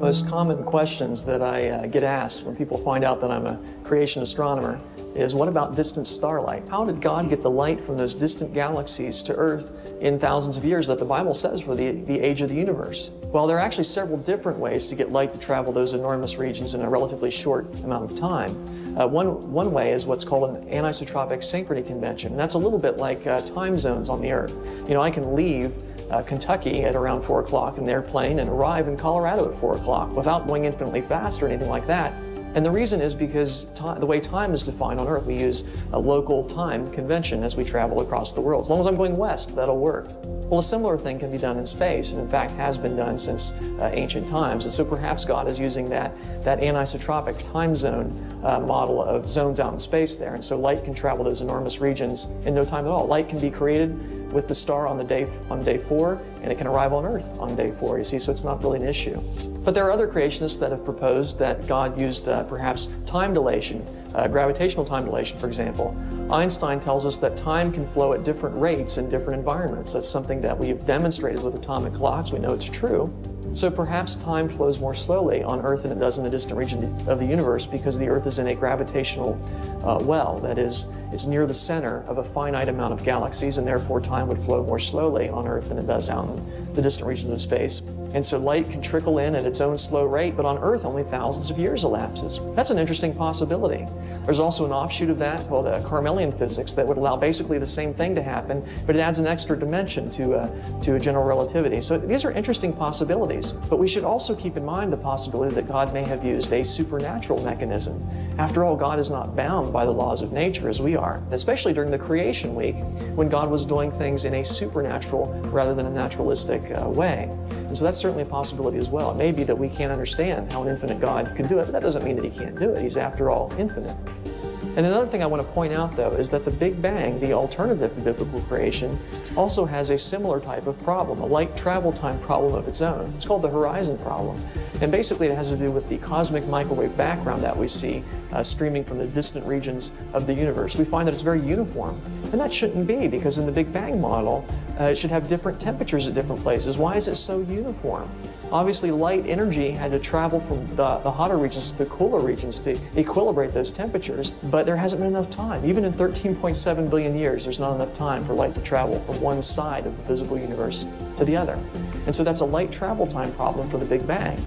Most common questions that I get asked when people find out that I'm a creation astronomer is, what about distant starlight? How did God get the light from those distant galaxies to Earth in thousands of years that the Bible says for the age of the universe? Well, there are actually several different ways to get light to travel those enormous regions in a relatively short amount of time. One way is what's called an anisotropic synchrony convention. And that's a little bit like time zones on the Earth. You know, I can leave Kentucky at around 4 o'clock in an airplane and arrive in Colorado at 4 o'clock without going infinitely fast or anything like that. And the reason is because the way time is defined on Earth, we use a local time convention as we travel across the world. As long as I'm going west, that'll work. Well, a similar thing can be done in space, and in fact has been done since ancient times. And so perhaps God is using that anisotropic time zone model of zones out in space there. And so light can travel those enormous regions in no time at all. Light can be created with the star on day 4, and it can arrive on Earth on day 4, you see, so it's not really an issue. But there are other creationists that have proposed that God used perhaps time dilation, gravitational time dilation, for example. Einstein tells us that time can flow at different rates in different environments. That's something that we have demonstrated with atomic clocks. We know it's true. So perhaps time flows more slowly on Earth than it does in the distant region of the universe, because the Earth is in a gravitational well. That is, it's near the center of a finite amount of galaxies, and therefore time would flow more slowly on Earth than it does out in the distant regions of space. And so light can trickle in at its own slow rate, but on Earth only thousands of years elapses. That's an interesting possibility. There's also an offshoot of that called Carmelian physics that would allow basically the same thing to happen, but it adds an extra dimension to general relativity. So these are interesting possibilities, but we should also keep in mind the possibility that God may have used a supernatural mechanism. After all, God is not bound by the laws of nature as we are, especially during the creation week when God was doing things in a supernatural rather than a naturalistic way. And so that's certainly a possibility as well. It may be that we can't understand how an infinite God can do it, but that doesn't mean that he can't do it. He's, after all, infinite. And another thing I want to point out, though, is that the Big Bang, the alternative to biblical creation, also has a similar type of problem, a light travel time problem of its own. It's called the horizon problem. And basically it has to do with the cosmic microwave background that we see streaming from the distant regions of the universe. We find that it's very uniform. And that shouldn't be, because in the Big Bang model, it should have different temperatures at different places. Why is it so uniform? Obviously, light energy had to travel from the hotter regions to the cooler regions to equilibrate those temperatures, but there hasn't been enough time. Even in 13.7 billion years, there's not enough time for light to travel from one side of the visible universe to the other. And so that's a light travel time problem for the Big Bang.